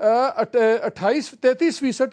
28%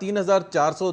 3,400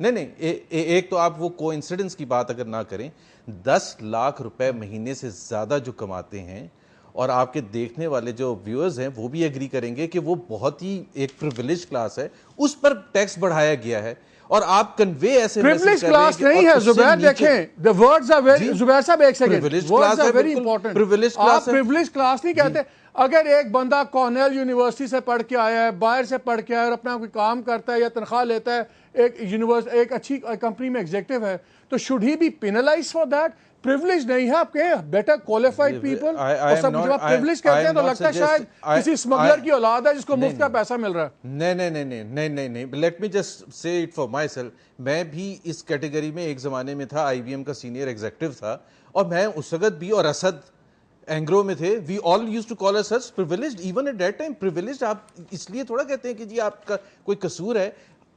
نہیں ایک تو آپ وہ کو انسیڈنس کی بات اگر نہ کریں, 10 لاکھ روپے مہینے سے زیادہ جو کماتے ہیں, اور آپ کے دیکھنے والے جو ویورز ہیں وہ بھی ایگری کریں گے کہ وہ بہت ہی ایک پریویلیج کلاس ہے, اس پر ٹیکس بڑھایا گیا ہے, اور آپ کنوے ایسے پریویلیج کلاس نہیں ہے زبیر. دیکھیں the words are very, زبیر صاحب ایک second, words are very important. آپ پریویلیج کلاس نہیں کہتے. اگر ایک بندہ کارنیل یونیورسٹی سے پڑھ کے آیا ہے, باہر سے پڑھ کے آیا ہے, اور اپنا کوئی کام کرتا ہے یا تنخواہ لیتا ہے, ایک اچھی کمپنی میں ایگزیکٹو ہے, تو should he be penalized for that? Privilege نہیں ہے. آپ کہیں بیٹر کوالیفائڈ پیپل, اور سب جب آپ پریویلیج کہتے ہیں تو لگتا ہے شاید کسی اسمگلر کی اولاد ہے جس کو مفت کا پیسہ مل رہا ہے. نہیں, let me just say it for my self. میں بھی اس کیٹیگری میں ایک زمانے میں تھا, آئی بی ایم کا سینئر ایگزیکٹو تھا, اور میں اس وقت بھی, اور اسد اینگرو میں تھے. We all used to call us privileged even at that time. Privileged آپ اس لیے تھوڑا کہتے ہیں کہ جی آپ کا کوئی قصور ہے.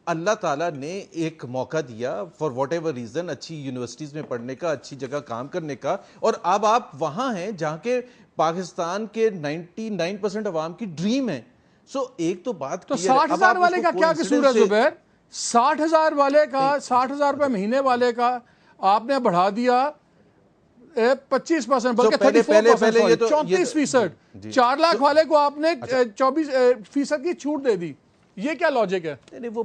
اللہ تعالیٰ نے ایک موقع دیا فار واٹ ایور ریزن, اچھی یونیورسٹیز میں پڑھنے کا, اچھی جگہ کام کرنے کا, اور اب آپ وہاں ہیں جہاں کے پاکستان کے 99% عوام کی ڈریم ہے. سو ایک تو بات تو 60,000 والے کا کیا قصور ہے زبیر؟ 60,000 والے کا, 60,000 روپے مہینے والے کا آپ نے بڑھا دیا 25%, بلکہ 34%, 34%. 4 لاکھ والے کو آپ نے 24% کی چھوٹ دے دی. یہ کیا لاجک ہے؟ نہیں وہ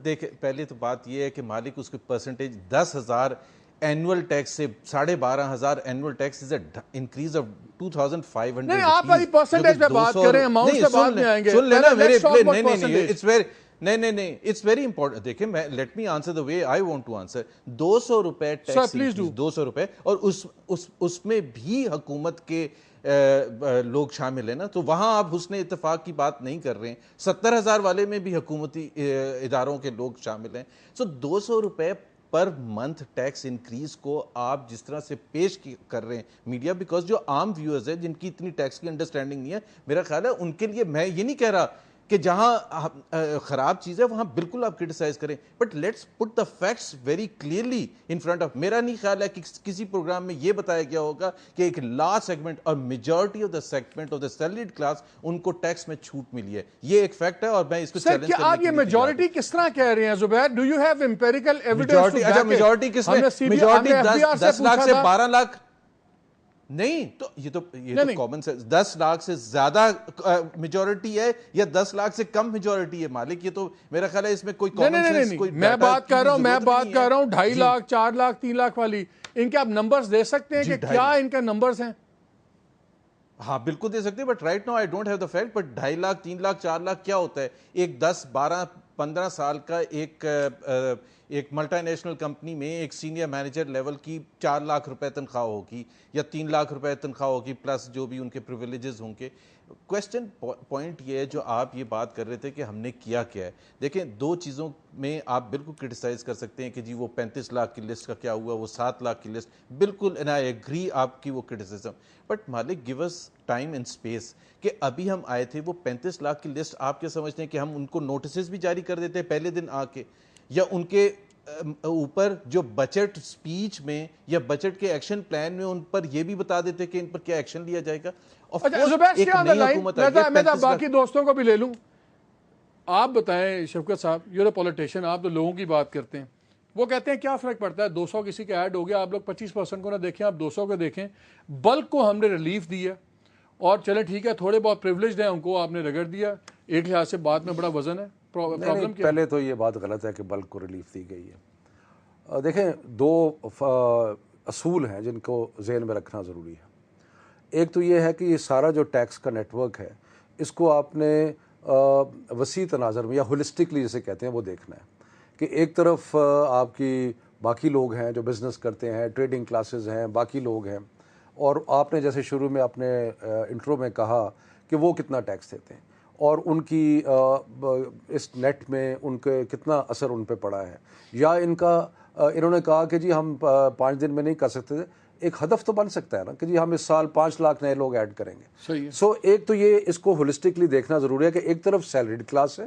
دیکھ, پہلے تو بات یہ ہے کہ مالک اس کی پرسنٹیج 10,000 اینول ٹیکس سے 12,500 annual tax is increase of 2,500. نہیں آپ والی پرسنٹیج پہ بات کریں, اماؤنٹ سے بات میں آئیں گے. سن لینا میرے, نہیں اٹس ویری امپورٹنٹ. دیکھیں میں let me answer the way I want to answer. 200 روپے ٹیکس, 200 روپے, اور اس میں بھی حکومت کے لوگ شامل ہیں نا, تو وہاں آپ حسن اتفاق کی بات نہیں کر رہے ہیں. 70,000 والے میں بھی حکومتی اداروں کے لوگ شامل ہیں. سو 200 روپے پر منتھ ٹیکس انکریز کو آپ جس طرح سے پیش کر رہے ہیں میڈیا, بیکاز جو عام ویورز ہیں جن کی اتنی ٹیکس کی انڈرسٹینڈنگ نہیں ہے, میرا خیال ہے ان کے لیے, میں یہ نہیں کہہ رہا کہ جہاں خراب چیز ہے وہاں بالکل آپ کرٹیسائز کریں, but let's put the facts very clearly in front of. میرا نہیں خیال ہے کہ کسی پروگرام میں یہ بتایا گیا ہوگا کہ ایک لارج سیگمنٹ اور majority of the segment of the salaried class ان کو ٹیکس میں چھوٹ ملی ہے. یہ ایک فیکٹ ہے, اور میں اس کو چیلنج کرنے کے لیے. آپ یہ میجورٹی کس طرح کہہ رہے ہیں Zubair? Do you have empirical evidence? اچھا میجورٹی کس میں؟ میجورٹی 10 لاکھ سے 12 لاکھ نہیں, تو یہ تو کامن سینس. 10 لاکھ سے زیادہ میجورٹی ہے یا 10 لاکھ سے کم میجورٹی ہے مالک؟ یہ تو میرا خیال ہے اس میں کوئی کامن سینس کوئی. میں بات کر رہا ہوں 2.5 لاکھ 4 لاکھ 3 لاکھ والی. ان کے آپ نمبرز دے سکتے ہیں کہ کیا ان کے نمبرز ہیں؟ ہاں بالکل دے سکتے ہیں, but right now I don't have the fact. But 2.5 lakh 3 lakh 4 lakh کیا ہوتا ہے؟ ایک 10 12 15 سال کا ایک ملٹی نیشنل کمپنی میں ایک سینئر مینیجر لیول کی 4 لاکھ روپے تنخواہ ہوگی یا 3 لاکھ روپے تنخواہ ہوگی, پلس جو بھی ان کے پریویلیجز ہوں گے. کویسچن پوائنٹ یہ ہے جو آپ یہ بات کر رہے تھے کہ ہم نے کیا کیا ہے. دیکھیں 2 چیزوں میں آپ بالکل کرٹیسائز کر سکتے ہیں کہ جی وہ 35 لاکھ کی لسٹ کا کیا ہوا, وہ 7 لاکھ کی لسٹ, بالکل اینڈ آئی ایگری آپ کی وہ criticism. But Malik give us time and space کہ ابھی ہم آئے تھے, وہ 35 لاکھ کی لسٹ آپ کیا سمجھتے ہیں کہ ہم ان کو نوٹسز بھی جاری کر دیتے پہلے دن آ کے, یا ان کے اوپر جو بجٹ سپیچ میں یا بجٹ کے ایکشن پلان میں ان پر یہ بھی بتا دیتے کہ ان پر کیا ایکشن لیا جائے گا. میں باقی دوستوں کو بھی لے لوں. آپ بتائیں شفقت صاحب, یو اے پولیٹیشین, آپ تو لوگوں کی بات کرتے ہیں, وہ کہتے ہیں کیا فرق پڑتا ہے 200 کسی کا ایڈ ہو گیا, آپ لوگ 25% کو نہ دیکھیں, آپ 200 کو دیکھیں. بلک کو ہم نے ریلیف دی ہے, اور چلیں ٹھیک ہے تھوڑے بہت پریولیجڈ ہیں ان کو آپ نے رگڑ دیا. ایک لحاظ سے بات میں بڑا وزن ہے. پرابلم کیا؟ پہلے تو یہ بات غلط ہے کہ بلک کو ریلیف دی گئی ہے. دیکھیں 2 اصول ہیں جن کو ذہن میں رکھنا ضروری ہے. ایک تو یہ ہے کہ یہ سارا جو ٹیکس کا نیٹ ورک ہے اس کو آپ نے وسیع تناظر میں یا ہولسٹکلی جسے کہتے ہیں وہ دیکھنا ہے کہ ایک طرف آپ کی باقی لوگ ہیں جو بزنس کرتے ہیں, ٹریڈنگ کلاسز ہیں, باقی لوگ ہیں, اور آپ نے جیسے شروع میں اپنے انٹرو میں کہا کہ وہ کتنا ٹیکس دیتے ہیں اور ان کی اس نیٹ میں ان کے کتنا اثر ان پہ پڑا ہے, یا انہوں نے کہا کہ جی ہم 5 دن میں نہیں کر سکتے تھے. ایک ہدف تو بن سکتا ہے نا کہ جی ہم اس سال 5 لاکھ نئے لوگ ایڈ کریں گے. سو ایک تو یہ اس کو ہولسٹکلی دیکھنا ضروری ہے کہ ایک طرف سیلریڈ کلاس ہے,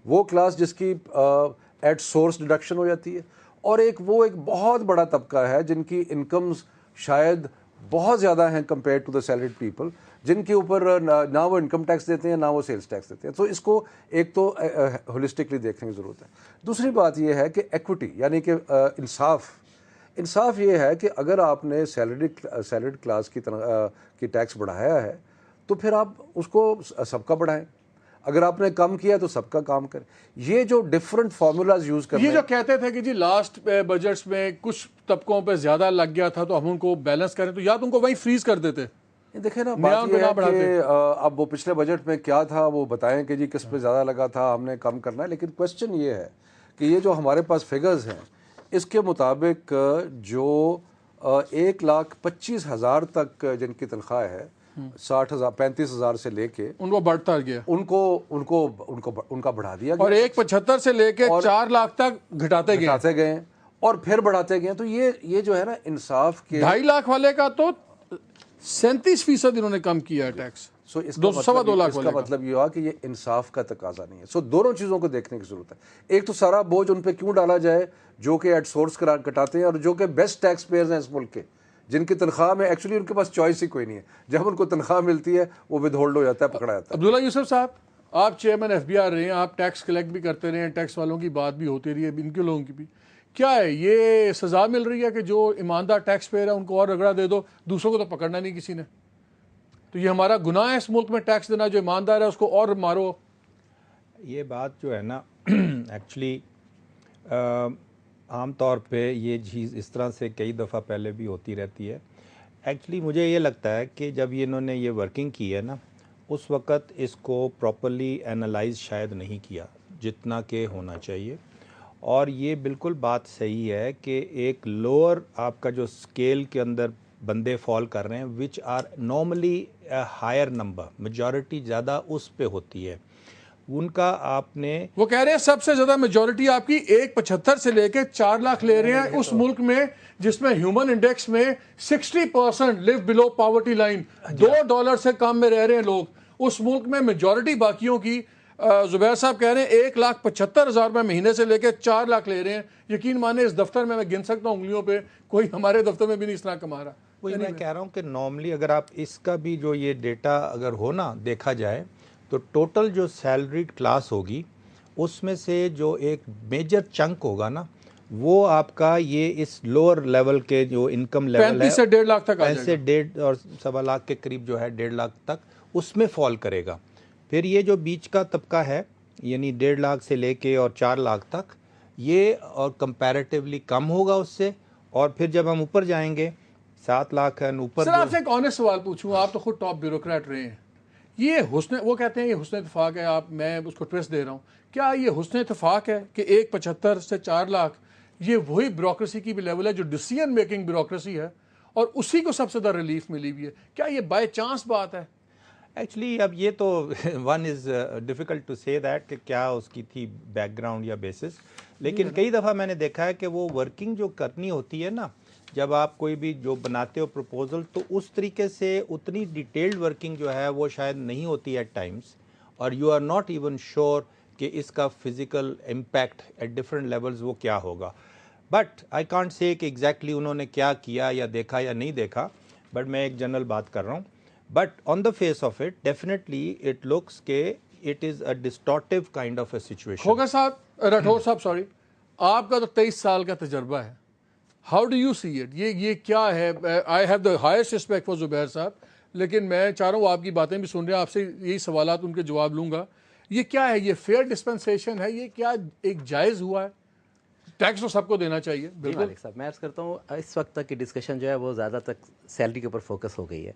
وہ کلاس جس کی ایٹ سورس ڈیڈکشن ہو جاتی ہے, اور ایک بہت بڑا طبقہ ہے جن کی انکمز شاید بہت زیادہ ہیں compare to the salaried people, جن کے اوپر نہ وہ انکم ٹیکس دیتے ہیں نہ وہ سیلز ٹیکس دیتے ہیں. تو اس کو ایک تو ہولسٹکلی دیکھنے کی ضرورت ہے. دوسری بات یہ ہے کہ ایکوٹی یعنی کہ انصاف یہ ہے کہ اگر آپ نے سیلریڈ کلاس کی ٹیکس بڑھایا ہے تو پھر آپ اس کو سب کا بڑھائیں، اگر آپ نے کم کیا تو سب کا کام کریں. یہ جو ڈفرنٹ فارمولاز یوز کرتے یہ جو کہتے تھے کہ جی لاسٹ بجٹس میں کچھ طبقوں پہ زیادہ لگ گیا تھا تو ہم ان کو بیلنس کریں، تو یا تو ان کو وہیں فریز کر دیتے. دیکھیں نا، بات یہ ہے کہ اب وہ پچھلے بجٹ میں کیا تھا وہ بتائیں کہ جی کس پہ زیادہ لگا تھا، ہم نے کم کرنا ہے. لیکن کوشچن یہ ہے کہ یہ جو ہمارے پاس فگرز ہیں اس کے مطابق جو 1,25,000 تک جن کی تنخواہ ہے 35,000 سے لے کے ان کو بڑھتا گیا، ان کا بڑھا دیا گیا، اور 1,75 سے لے کے 4 لاکھ تک گھٹاتے گئے اور پھر بڑھاتے گئے. تو یہ جو ہے نا انصاف کے 2.5 لاکھ والے کا تو 37% انہوں نے کم کیا ہے ٹیکس. اس کا مطلب یہ ہوا کہ یہ انصاف کا تقاضا نہیں ہے. دونوں چیزوں کو دیکھنے کی ضرورت ہے. ایک تو سارا بوجھ ان پہ کیوں ڈالا جائے جو کہ ایٹ سورس کٹاتے ہیں اور جو کہ بیسٹ ٹیکس پیئرز ہیں اس ملک کے، جن کی تنخواہ میں ایکچولی ان کے پاس چوائس ہی کوئی نہیں ہے. جب ان کو تنخواہ ملتی ہے وہ ود ہولڈ ہو جاتا ہے، پکڑا جاتا ہے. عبداللہ یوسف صاحب، آپ چیئرمین FBR رہے ہیں، آپ ٹیکس کلیکٹ بھی کرتے رہے ہیں، ٹیکس والوں کی بات بھی ہوتی رہی ہے، ان کے لوگوں کی بھی. کیا ہے یہ سزا مل رہی ہے کہ جو ایماندار ٹیکس پیئر ہے ان کو اور رگڑا دے دو، دوسروں کو تو پکڑنا نہیں کسی نے؟ تو یہ ہمارا گناہ ہے اس ملک میں ٹیکس دینا، جو ایماندار ہے اس کو اور مارو. یہ بات جو ہے نا ایکچولی عام طور پہ یہ چیز اس طرح سے کئی دفعہ پہلے بھی ہوتی رہتی ہے. ایکچولی مجھے یہ لگتا ہے کہ جب انہوں نے یہ ورکنگ کی ہے نا، اس وقت اس کو پراپرلی اینالائز شاید نہیں کیا جتنا کہ ہونا چاہیے. اور یہ بالکل بات صحیح ہے کہ ایک لوور آپ کا جو اسکیل کے اندر بندے فال کر رہے ہیں which are normally higher number, majority زیادہ اس پہ ہوتی ہے، ان کا آپ نے وہ کہہ رہے ہیں سب سے زیادہ میجورٹی آپ کی 1,75 سے لے کے 4 لاکھ لے رہے ہیں اس ملک میں جس میں ہیومن انڈیکس میں 60% لیو بلو پاورٹی لائن، $2 سے کم میں رہ رہے ہیں لوگ. اس ملک میں میجورٹی باقیوں کی زبیر صاحب کہہ رہے ہیں 1,75,000 روپے مہینے سے لے کے 4 لاکھ لے رہے ہیں. یقین مانے اس دفتر میں گن سکتا ہوں انگلیوں پہ، کوئی ہمارے دفتر میں بھی نہیں اس طرح کما رہا. وہی میں کہہ رہا ہوں کہ نارملی اگر آپ اس کا بھی جو یہ ڈیٹا اگر ہو نا دیکھا جائے تو ٹوٹل جو سیلریڈ کلاس ہوگی اس میں سے جو ایک میجر چنک ہوگا نا وہ آپ کا یہ اس لوور لیول کے جو انکم لیول ہے 35 سے 1.5 لاکھ تک، 35 سے 1.5 اور 1.25 لاکھ کے قریب جو ہے 1.5 لاکھ تک اس میں فال کرے گا. پھر یہ جو بیچ کا طبقہ ہے یعنی 1.5 لاکھ سے لے کے اور 4 لاکھ تک یہ اور کمپیریٹیولی کم ہوگا اس سے. اور پھر جب ہم اوپر جائیں گے 7 لاکھ اوپر. سر آپ سے ایک آنےسٹ سوال پوچھوں، آپ تو خود ٹاپ بیوروکریٹ رہے ہیں، یہ وہ کہتے ہیں یہ حسن اتفاق ہے، میں اس کو ٹویسٹ دے رہا ہوں، کیا یہ حسن اتفاق ہے کہ 1,75 سے 4 لاکھ یہ وہی بیوروکریسی کی بھی لیول ہے جو ڈیسیژن میکنگ بیوروکریسی ہے اور اسی کو سب سے زیادہ ریلیف ملی ہوئی ہے؟ کیا یہ بائی چانس بات ہے؟ ایکچولی اب یہ تو ون از ڈیفیکلٹ ٹو سے دیٹ کہ کیا اس کی تھی بیک گراؤنڈ یا بیسس، لیکن کئی دفعہ میں نے دیکھا ہے کہ وہ ورکنگ جو کرنی ہوتی ہے نا جب آپ کوئی بھی جو بناتے ہو پروپوزل تو اس طریقے سے اتنی ڈیٹیلڈ ورکنگ جو ہے وہ شاید نہیں ہوتی ایٹ ٹائمس، اور you are not even sure کہ اس کا physical impact at different levels وہ کیا ہوگا. بٹ آئی کانٹ سے کہ ایگزیکٹلی انہوں نے کیا کیا یا دیکھا یا نہیں دیکھا، بٹ میں ایک جنرل بات کر رہا ہوں. But on the face of it definitely it looks کہ it is a distortive kind of a situation. کھوگا صاحب، راٹھور صاحب سوری، آپ کا تو 23 سال کا تجربہ ہے، how do you see it? یہ کیا ہے؟ I have the highest respect for Zubair صاحب، لیکن میں چاہ رہا ہوں آپ کی باتیں بھی سن رہے ہیں، آپ سے یہی سوالات ان کے جواب لوں گا. یہ کیا ہے؟ یہ فیئر ڈسپنسیشن ہے؟ یہ کیا ایک جائز ہوا ہے؟ ٹیکس تو سب کو دینا چاہیے. بالکل مالک صاحب، میں عرض کرتا ہوں اس وقت تک کی ڈسکشن جو ہے وہ زیادہ تک سیلری کے اوپر فوکس ہو گئی ہے.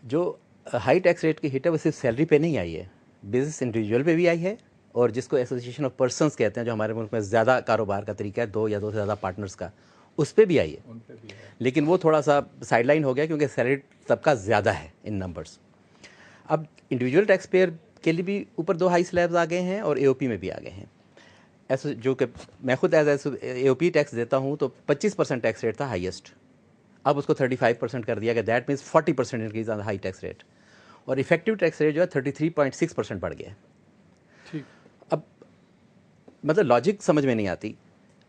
جو ہائی ٹیکس ریٹ کی ہٹ ہے وہ صرف سیلری پہ نہیں آئی ہے، بزنس انڈیویجول پہ بھی آئی ہے، اور جس کو ایسوسیشن آف پرسنس کہتے ہیں جو ہمارے ملک میں زیادہ کاروبار کا طریقہ ہے 2 یا 2 سے زیادہ پارٹنرز کا، اس پہ بھی آئی ہے. لیکن وہ تھوڑا سا سائڈ لائن ہو گیا کیونکہ سیلری طبقہ زیادہ ہے ان نمبرز. اب انڈیویجول ٹیکس پیئر کے لیے بھی اوپر 2 ہائی سلیبز آ گئے ہیں اور AOP میں بھی آ گئے ہیں. جو کہ میں خود ایز AOP ٹیکس دیتا ہوں تو 25% ٹیکس ریٹ تھا ہائیسٹ، اب اس کو 35% کر دیا گیا. That means 40% increase on high tax rate, اور افیکٹو ٹیکس ریٹ جو ہے 33.6% بڑھ گیا. ٹھیک. اب مطلب لاجک سمجھ میں نہیں آتی.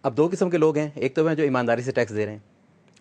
اب 2 قسم کے لوگ ہیں، ایک تو ہیں جو ایمانداری سے ٹیکس دے رہے ہیں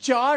4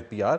FBR।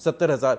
70,000।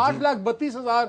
8,32,000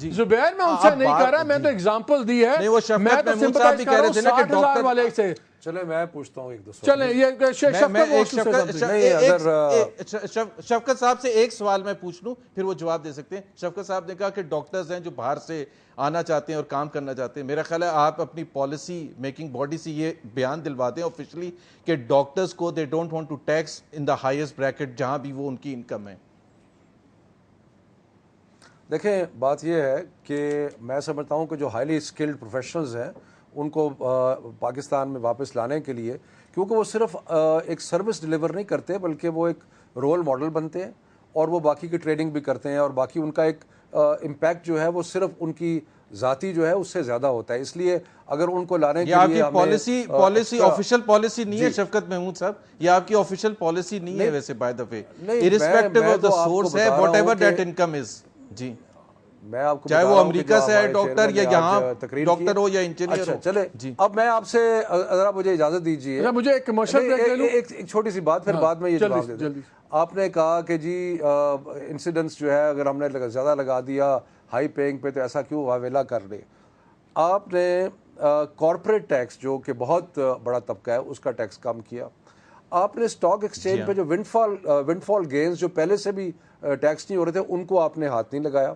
زبیر میں ان سے نہیں کہہ رہا, میں تو اگزامپل دی ہے, نہیں وہ شفقت محمود صاحب بھی کہہ رہے تھے نا کہ 60,000 والے سے. چلے میں پوچھتا ہوں ایک دو چلیں یہ شفقت صاحب سے ایک سوال میں پوچھ لوں پھر وہ جواب دے سکتے ہیں. شفقت صاحب نے کہا کہ ڈاکٹرز ہیں جو باہر سے آنا چاہتے ہیں اور کام کرنا چاہتے ہیں, میرا خیال ہے آپ اپنی پالیسی میکنگ باڈی سے یہ بیان دلوا دیں آفیشلی کہ ڈاکٹرز کو they don't want to tax in the highest bracket جہاں بھی وہ ان کی انکم ہے. دیکھیں بات یہ ہے کہ میں سمجھتا ہوں کہ جو ہائیلی اسکلڈ پروفیشنلز ہیں ان کو پاکستان میں واپس لانے کے لیے, کیونکہ وہ صرف ایک سروس ڈیلیور نہیں کرتے بلکہ وہ ایک رول ماڈل بنتے ہیں اور وہ باقی کی ٹریننگ بھی کرتے ہیں, اور باقی ان کا ایک امپیکٹ جو ہے وہ صرف ان کی ذاتی جو ہے اس سے زیادہ ہوتا ہے. اس لیے اگر ان کو لانے کے لیے پالیسی آفیشیل پالیسی نہیں ہے شفقت محمود صاحب, یہ آپ کی آفیشیل پالیسی نہیں ہے ویسے by the way, irrespective of the source ہے whatever that income is. جی میں آپ کو چاہے وہ امریکہ سے ہے ڈاکٹر یا یہاں ڈاکٹر ہو یا انجینئر ہو. اچھا چلے اب میں آپ سے ذرا مجھے اجازت دیجیے, مجھے ایک کمرشل ایک چھوٹی سی بات, پھر بعد میں یہ جواب دے دیں. آپ نے کہا کہ جی انسیڈنٹس جو ہے اگر ہم نے زیادہ لگا دیا ہائی پیئنگ پہ تو ایسا کیوں واویلا کر لے. آپ نے کارپوریٹ ٹیکس جو کہ بہت بڑا طبقہ ہے اس کا ٹیکس کم کیا. آپ نے اسٹاک ایکسچینج پہ جو ونڈ فال گینز جو پہلے سے بھی ٹیکس نہیں ہو رہے تھے ان کو آپ نے ہاتھ نہیں لگایا.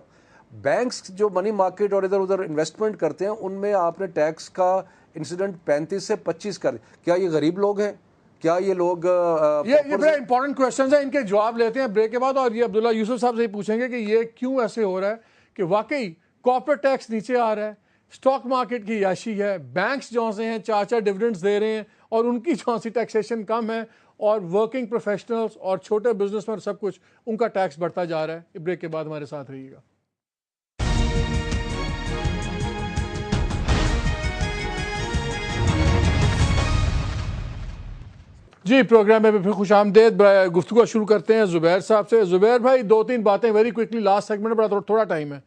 بینکس جو منی مارکیٹ اور ادھر ادھر انویسٹمنٹ کرتے ہیں ان میں آپ نے ٹیکس کا انسیڈنٹ 35 سے 25 کر. کیا یہ غریب لوگ ہیں؟ کیا یہ لوگ یہ بڑے امپورٹنٹ کویشچنز ہیں, ان کے جواب لیتے ہیں بریک کے بعد, اور یہ عبداللہ یوسف صاحب سے پوچھیں گے کہ یہ کیوں ایسے ہو رہا ہے کہ واقعی کارپوریٹ ٹیکس نیچے آ رہا ہے, اسٹاک مارکیٹ کی عیاشی ہے, بینکس جو سے ہیں 4 ڈیویڈنڈز دے رہے ہیں اور ان کی جو سی ٹیکسیشن کم ہے, اور ورکنگ پروفیشنلز اور چھوٹے بزنس مین سب کچھ ان کا ٹیکس بڑھتا جا رہا ہے. بریک کے بعد ہمارے ساتھ رہیے گا. جی پروگرام میں پھر خوش آمدید. گفتگو شروع کرتے ہیں زبیر صاحب سے. زبیر بھائی 2-3 باتیں ویری کوئکلی, لاسٹ سیگمنٹ میں تھوڑا ٹائم ہے.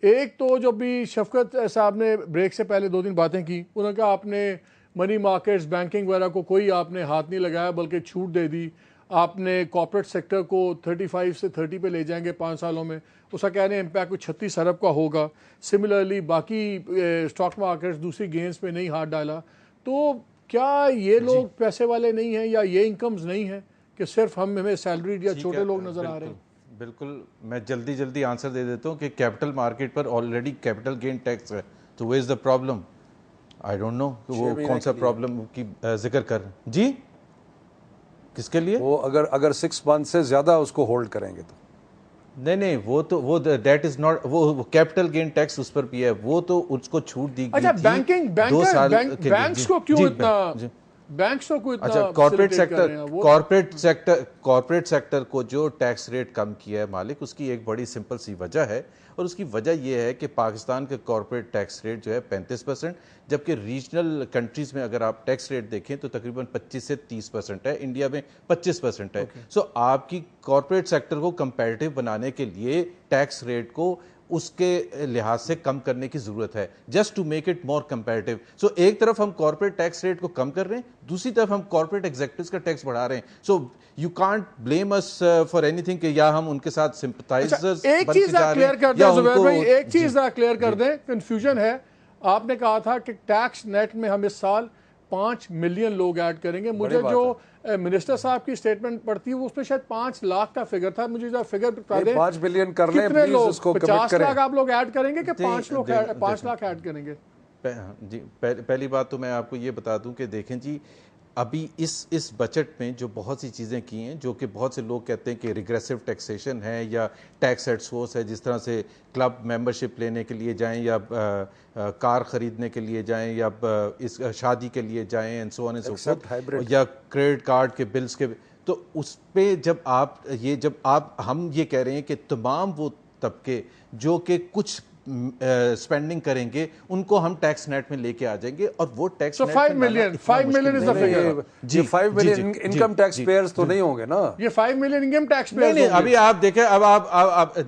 ایک تو جو بھی شفقت صاحب نے بریک سے پہلے 2-3 باتیں کی, انہوں نے کہا آپ نے منی مارکیٹس بینکنگ وغیرہ کو کوئی آپ نے ہاتھ نہیں لگایا بلکہ چھوٹ دے دی. آپ نے کارپوریٹ سیکٹر کو 35 سے 30 پہ لے جائیں گے 5 سالوں میں, اس کا کہنے امپیکٹ کوئی 36 ارب کا ہوگا. سملرلی باقی اسٹاک مارکیٹس دوسری گینز پہ نہیں ہاتھ ڈالا. تو کیا یہ لوگ پیسے والے نہیں ہیں یا یہ انکمز نہیں ہیں کہ صرف ہمیں سیلریڈ یا چھوٹے لوگ نظر آ رہے ہیں؟ بالکل میں جلدی آنسر دے دیتا ہوں کہ کیپٹل مارکیٹ پر آلریڈی کیپٹل گین ٹیکس ہے, تو where is the problem? I don't know کہ وہ کون سا پرابلم کی ذکر کر رہے ہیں. جی کس کے لیے؟ وہ اگر 6 منتھ سے زیادہ اس کو ہولڈ کریں گے تو نہیں وہ دیٹ از ناٹ, وہ کیپٹل گین ٹیکس اس پر بھی ہے, وہ تو اس کو چھوٹ دی گئی تھی 2 سال کے لیے. بینکس کو کیوں اتنا بینکس کو کوئی اچھا کارپوریٹ سیکٹر کو جو ٹیکس ریٹ کم کیا ہے مالک, اس کی ایک بڑی سمپل سی وجہ ہے, اور اس کی وجہ یہ ہے کہ پاکستان کے کارپوریٹ ٹیکس ریٹ جو ہے 35%, جبکہ ریجنل کنٹریز میں اگر آپ ٹیکس ریٹ دیکھیں تو تقریباً 25 سے 30% ہے, انڈیا میں 25% ہے. سو آپ کی کارپوریٹ سیکٹر کو کمپیٹیو بنانے کے لیے ٹیکس ریٹ کو اس کے لحاظ سے کم کرنے کی ضرورت ہے, just to make it more competitive. So ایک طرف ہم کارپوریٹ ٹیکس ریٹ کو کم کر رہے ہیں, دوسری طرف ہم کارپوریٹ ایگزیکٹوز کا ٹیکس بڑھا رہے ہیں. So you can't blame us for anything کہ یا ہم ان کے ساتھ سمپتھائزرز ایک چیز کلیئر کر دیں زبیر بھائی, ایک چیز کلیئر کر دیں, کنفیوژن ہے. آپ نے کہا تھا کہ ٹیکس نیٹ میں ہم اس سال 5 ملین لوگ ایڈ کریں گے. مجھے جو منسٹر صاحب کی سٹیٹمنٹ پڑتی ہے اس میں شاید 5 لاکھ کا فگر تھا, مجھے جو فگر بتا دیں 5 ملین کر لیں پلیز, اس کو کمٹ کریں. 50 لاکھ آپ لوگ ایڈ کریں گے کہ 5 لاکھ ایڈ کریں گے؟ جی پہلی بات تو میں آپ کو یہ بتا دوں کہ دیکھیں جی, ابھی اس بجٹ میں جو بہت سی چیزیں کی ہیں جو کہ بہت سے لوگ کہتے ہیں کہ ریگریسو ٹیکسیشن ہے یا ٹیکس ایٹ سورس ہے, جس طرح سے کلب ممبرشپ لینے کے لیے جائیں یا کار خریدنے کے لیے جائیں یا اس شادی کے لیے جائیں and so on and so forth, یا کریڈٹ کارڈ کے بلز کے, تو اس پہ جب ہم یہ کہہ رہے ہیں کہ تمام وہ طبقے جو کہ کچھ اسپینڈنگ کریں گے ان کو ہم ٹیکس نیٹ میں لے کے آ جائیں گے, اور وہ tax net 5 million is the figure. جی 5 ملین انکم ٹیکس پیئرز تو نہیں ہوں گے نا, یہ 5 ملین انکم ٹیکس پیئرز نہیں. ابھی آپ دیکھیں, اب آپ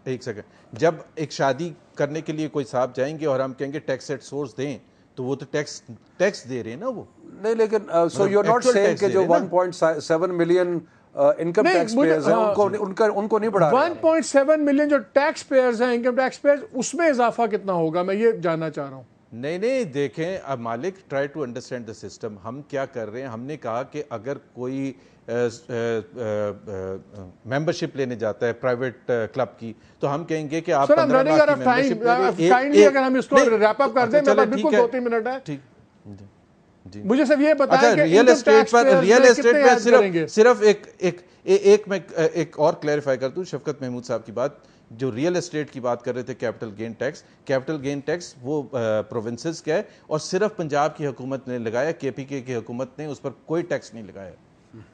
ایک سیکنڈ, جب ایک شادی کرنے کے لیے کوئی صاحب جائیں گے اور ہم کہیں گے ٹیکس ایٹ سورس دیں, تو وہ تو ٹیکس دے رہے ہیں نا وہ. نہیں لیکن so you are not seeing کہ جو 1.7 ملین انکم ٹیکس پیئرز ہیں ان کو نہیں بڑھا رہے 1.7 ملین جو ٹیکس پیئرز ہیں انکم ٹیکس پیئرز اس میں اضافہ کتنا ہوگا میں یہ جاننا چاہ رہا ہوں. نہیں دیکھیں اب Malik try to understand the system. ہم کیا کر رہے ہیں, ہم نے کہا کہ اگر کوئی ممبرشپ لینے جاتا ہے پرائیویٹ کلب کی تو ہم کہیں گے کہ آپ 15 لاکھ کی ممبرشپ کائنڈلی اگر ہم اس کو ریپ اپ کر دیں میرا بالکل 2-3 منٹ ہے. ٹھیک مجھے صرف یہ بتائیں کہ ریئل اسٹیٹ پر صرف ایک اور کلیریفائی کر دوں شفقت محمود صاحب کی بات, جو ریئل اسٹیٹ کی بات کر رہے تھے کیپٹل گین ٹیکس وہ پروونسز کا ہے اور صرف پنجاب کی حکومت نے لگایا, کے پی کے کی حکومت نے اس پر کوئی ٹیکس نہیں لگایا.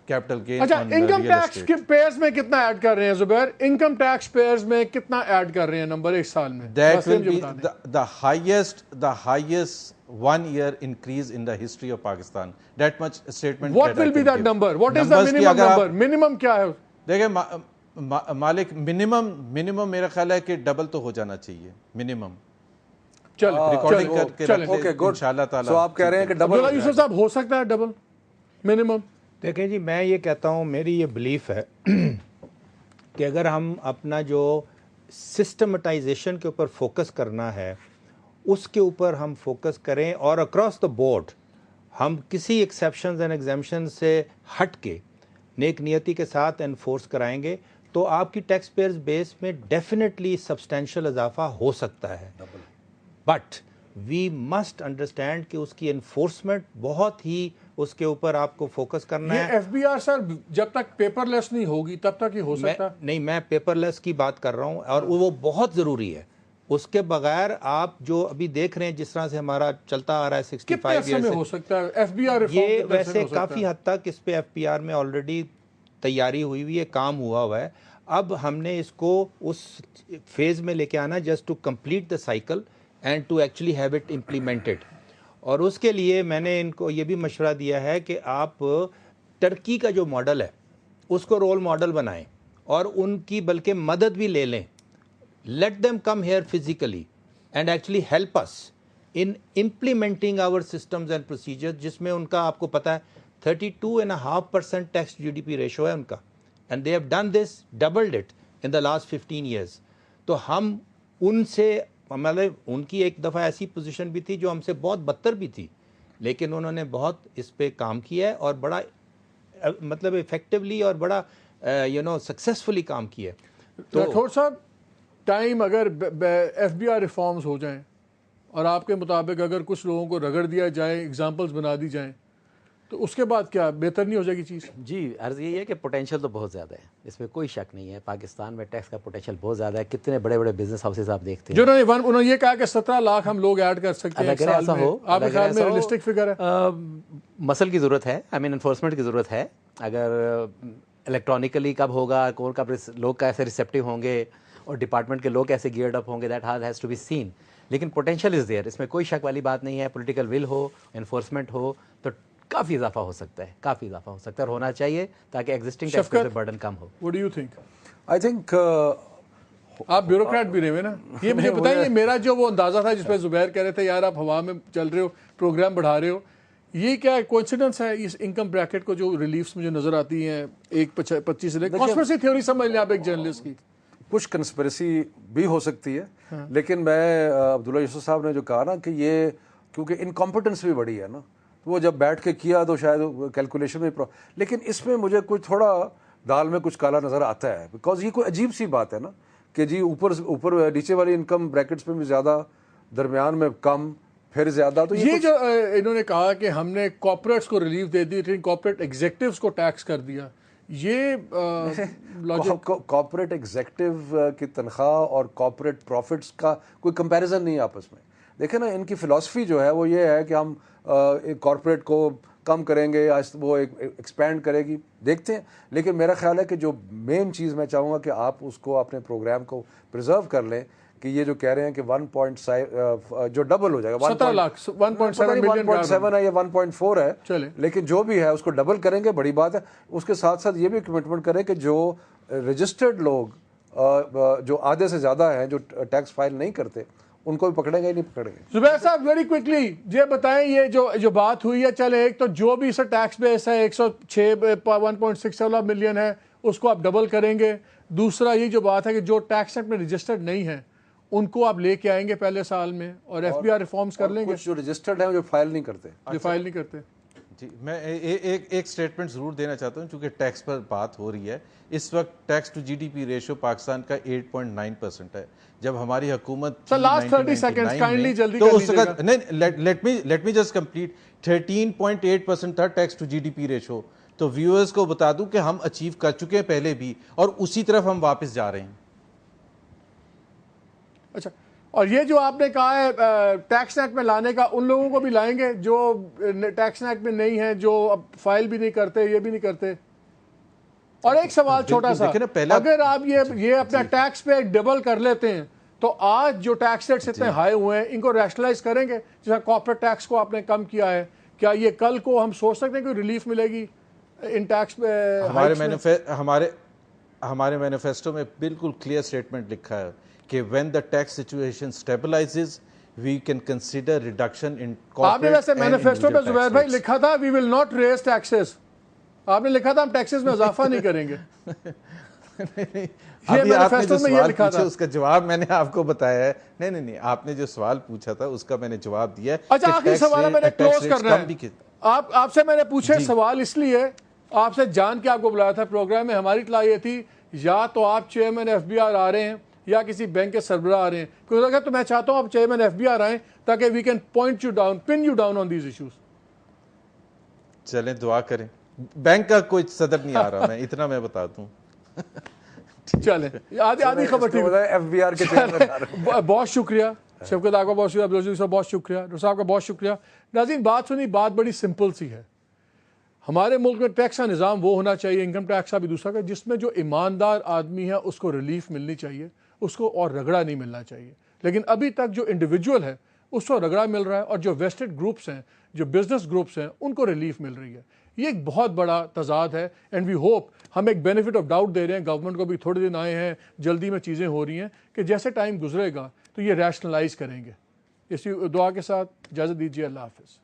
Capital gain. اچھا انکم ٹیکس کے پیئرز میں کتنا ایڈ کر رہے ہیں زبیر, انکم ٹیکس پیئرز میں کتنا ایڈ کر رہے ہیں نمبر ایک سال میں؟ That will be the highest 1 year increase in the history of Pakistan. That much statement. What will be that number? What is the minimum number? Minimum کیا ہے؟ دیکھیں مالک منیمم میرا خیال ہے کہ ڈبل تو ہو جانا چاہیے منیمم. ریکارڈنگ کر کے رکھیں انشاءاللہ تعالی. سو آپ کہہ رہے ہیں کہ ڈبل یوسف صاحب ہو سکتا ہے ڈبل منیمم؟ دیکھیں جی میں یہ کہتا ہوں, میری یہ بلیف ہے کہ اگر ہم اپنا جو سسٹمٹائزیشن کے اوپر فوکس کرنا ہے اس کے اوپر ہم فوکس کریں اور اکراس دا بورڈ ہم کسی ایکسیپشنز اینڈ ایگزیمشن سے ہٹ کے نیک نیتی کے ساتھ انفورس کرائیں گے تو آپ کی ٹیکس پیئرز بیس میں ڈیفینیٹلی سبسٹینشیل اضافہ ہو سکتا ہے. بٹ وی مسٹ انڈرسٹینڈ کہ اس کی انفورسمنٹ بہت ہی اس کے اوپر آپ کو فوکس کرنا ہے. یہ ایف بی آر سر جب تک پیپر لیس نہیں ہوگی تب تک ہی ہو سکتا نہیں, میں پیپر لیس کی بات کر رہا ہوں اور وہ بہت ضروری ہے. اس کے بغیر آپ جو ابھی دیکھ رہے ہیں جس طرح سے ہمارا چلتا آ رہا ہے 65 ایئر سے ہو سکتا ہے ایف بی آر یہ ویسے کافی حد تک اس پہ ایف پی آر میں آلریڈی تیاری ہوئی ہوئی ہے, کام ہوا ہے. اب ہم نے اس کو اس فیز میں لے کے آنا just to complete the cycle and to actually have it implemented. اور اس کے لیے میں نے ان کو یہ بھی مشورہ دیا ہے کہ آپ ٹرکی کا جو ماڈل ہے اس کو رول ماڈل بنائیں اور ان کی بلکہ مدد بھی لے لیں. Let them come here physically and actually help us in implementing our systems and procedure, جس میں ان کا آپ کو پتہ ہے 32.5% tax G D P ratio ہے ان کا, and they have done this doubled it in the last 15 years. تو ہم ان سے مطلب ان کی ایک دفعہ ایسی پوزیشن بھی تھی جو ہم سے بہت بدتر بھی تھی, لیکن انہوں نے بہت اس پہ کام کیا ہے اور بڑا مطلب افیکٹولی اور بڑا سکسیسفلی کام کیا ہے. تو راٹھور صاحب ٹائم اگر ایف بی آر ریفارمز ہو جائیں اور آپ کے مطابق اگر کچھ لوگوں کو رگڑ دیا جائے, ایگزامپلز بنا دی جائیں, تو اس کے بعد کیا بہتر نہیں ہو جائے گی چیز؟ جی عرض یہ ہے کہ پوٹینشیل تو بہت زیادہ ہے, اس میں کوئی شک نہیں ہے. پاکستان میں ٹیکس کا پوٹینشیل بہت زیادہ ہے. کتنے بڑے بڑے بزنس ہاؤسز آپ دیکھتے ہیں جو انہوں نے یہ کہا کہ 17 لاکھ ہم لوگ ایڈ کر سکتے ہیں ایک سال میں. آپ کے خیال میں ریئلسٹک فگر ہے؟ مسل کی ضرورت ہے, انفورسمنٹ کی ضرورت ہے. اگر الیکٹرانکلی کب ہوگا, کون کب لوگ کیسے ریسیپٹیو ہوں گے اور ڈپارٹمنٹ کے لوگ کیسے گیئرڈ اپ ہوں گے, that has to be seen. لیکن پوٹینشیل از دیئر, اس میں کوئی شک والی بات نہیں ہے. پولیٹیکل ول ہو, انفورسمنٹ ہو تو کافی اضافہ ہو سکتا ہے, کافی اضافہ ہو سکتا ہے اور ہونا چاہیے تاکہ ایگزسٹنگ ٹیکس پہ burden come who. What do you think? I think آپ بیوروکریٹ بھی رہے ہوئے نا, یہ مجھے بتائیں, یہ میرا جو وہ اندازہ تھا جس پہ زبیر کہہ رہے تھے یار آپ ہوا میں چل رہے ہو, پروگرام بڑھا رہے ہو, یہ کیا کوئنسیڈنس ہے اس انکم بریکٹ کو جو ریلیفز مجھے نظر آتی ہیں 1.25 سے لے کے کانسپریسی تھیوری سمجھ لیں آپ ایک جرنلسٹ کی. کچھ کنسپریسی بھی ہو سکتی ہے, لیکن میں عبداللہ یوسف صاحب نے جو کہا نا کہ یہ کیونکہ انکمپٹنس بھی بڑی ہے نا, وہ جب بیٹھ کے کیا تو شاید کیلکولیشن میں لیکن اس میں مجھے کچھ تھوڑا دال میں کچھ کالا نظر آتا ہے, بیکاز یہ کوئی عجیب سی بات ہے نا کہ جی اوپر نیچے والی انکم بریکٹس میں بھی زیادہ, درمیان میں کم, پھر زیادہ. تو یہ جو انہوں نے کہا کہ ہم نے کارپوریٹس کو ریلیف دے دی لیکن کارپوریٹ ایگزیکٹوز کو ٹیکس کر دیا, یہ کارپوریٹ ایگزیکٹو کی تنخواہ اور کارپوریٹ پروفٹس کا کوئی کمپیریزن نہیں آپس میں. دیکھیں نا ان کی فلاسفی جو ہے وہ یہ ہے کہ ہم کارپوریٹ کو کم کریں گے, وہ ایکسپینڈ کرے گی, دیکھتے ہیں. لیکن میرا خیال ہے کہ جو مین چیز میں چاہوں گا کہ آپ اس کو اپنے پروگرام کو پرزرو کر لیں کہ یہ جو کہہ رہے ہیں کہ 1.7 جو ڈبل ہو جائے گا, 17 لاکھ 1.7 ہے یا 1.4 ہے, لیکن جو بھی ہے اس کو ڈبل کریں گے, بڑی بات ہے. اس کے ساتھ ساتھ یہ بھی کمٹمنٹ کریں کہ جو رجسٹرڈ لوگ جو آدھے سے زیادہ ہیں جو ٹیکس فائل نہیں کرتے, ان کو بھی پکڑے گا ہی نہیں پکڑے گے. زبیر صاحب ویری کوئکلی یہ بتائیں یہ جو بات ہوئی ہے، چلے ایک تو جو بھی اس ٹیکس بیس ہے 106 ملین ہے اس کو آپ ڈبل کریں گے. دوسرا یہ جو بات ہے کہ جو ٹیکس ایکٹ میں رجسٹرڈ نہیں ہیں ان کو آپ لے کے آئیں گے پہلے سال میں اور ایف بی آر ریفارمز کر لیں گے. کچھ جو رجسٹرڈ ہیں جو فائل نہیں کرتے. جو فائل نہیں کرتے. جی میں ایک سٹیٹمنٹ ضرور دینا چاہتا ہوں چونکہ ٹیکس پر بات ہو رہی ہے. اس وقت tax to G D P ratio Pakistan کا 8.9% ہے. جب ہماری حکومت لاسٹ 30 سیکنڈز کائنڈلی جلدی تو کر اس لیجیے گا. وقت نہیں لیٹ می جسٹ کمپلیٹ 13.8% تھا tax to G D P ratio. تو ویورز کو بتا دوں کہ ہم اچیو کر چکے ہیں پہلے بھی اور اسی طرف ہم واپس جا رہے ہیں. اچھا اور یہ جو آپ نے کہا ہے ٹیکس نیٹ میں لانے کا، ان لوگوں کو بھی لائیں گے جو ٹیکس نیٹ میں نہیں ہیں، جو اب فائل بھی نہیں کرتے، یہ بھی نہیں کرتے. اور ایک سوال چھوٹا سا، اگر آپ یہ اپنا ٹیکس پہ ڈبل کر لیتے ہیں تو آج جو ٹیکس ریٹس اتنے ہائی ہوئے ہیں ان کو ریشنلائز کریں گے؟ جیسا کارپوریٹ ٹیکس کو آپ نے کم کیا ہے، کیا یہ کل کو ہم سوچ سکتے ہیں کہ ریلیف ملے گی ان ٹیکس پہ؟ ہمارے مینیفیسٹو میں بالکل کلیئر سٹیٹمنٹ لکھا ہے کہ when the tax situation stabilizes we can consider reduction in corporate. آپ نے ویسے مینیفیسٹو میں زبیر بھائی لکھا تھا we will not raise taxes. آپ نے لکھا تھا ہم ٹیکسز میں اضافہ نہیں کریں گے. ابھی آپ نے جو سوال پوچھا اس کا جواب میں نے آپ کو بتایا ہے. نہیں آپ نے جو سوال پوچھا تھا اس کا میں نے جواب دیا ہے. اچھا آخری سوال میں نے کلوز کرنا ہے. آپ سے میں نے پوچھے سوال اس لیے آپ سے جان کے آپ کو بلایا تھا پروگرام میں. ہماری اطلاع یہ تھی یا تو آپ چیئرمین ایف بی آر آ رہے ہیں یا کسی بینک کے سربراہ آ رہے ہیں. کیونکہ اگر تو میں چاہتا ہوں آپ چیئرمین ایف بی آر آئیں تاکہ we can point you down, pin you down on these issues. چلیں دعا کریں. بینک کا کوئی صدر نہیں آ رہا، میں اتنا میں بتا دوں. چلیں آدھی خبر ٹھیک ہے. ایف بی آر کے بہت شکریہ شفقت آپ کا، بہت شکریہ عبدالعزیز صاحب، بہت شکریہ ڈاکٹر صاحب کا، بہت شکریہ. ناظرین بات سنی، بات بڑی سمپل سی ہے. ہمارے ملک میں ٹیکس کا نظام وہ ہونا چاہیے، انکم ٹیکس کا بھی دوسرا کا، جس میں جو ایماندار آدمی ہے اس کو ریلیف ملنی چاہیے، اس کو اور رگڑا نہیں ملنا چاہیے. لیکن ابھی تک جو انڈیویجول ہے اس کو رگڑا مل رہا ہے اور جو ویسٹڈ گروپس ہیں، جو بزنس گروپس ہیں، ان کو ریلیف مل رہی ہے. یہ ایک بہت بڑا تضاد ہے اینڈ وی ہوپ، ہم ایک بینیفٹ آف ڈاؤٹ دے رہے ہیں گورنمنٹ کو بھی. تھوڑے دن آئے ہیں، جلدی میں چیزیں ہو رہی ہیں کہ جیسے ٹائم گزرے گا تو یہ ریشنلائز کریں گے. اسی دعا کے ساتھ اجازت دیجیے. اللہ حافظ.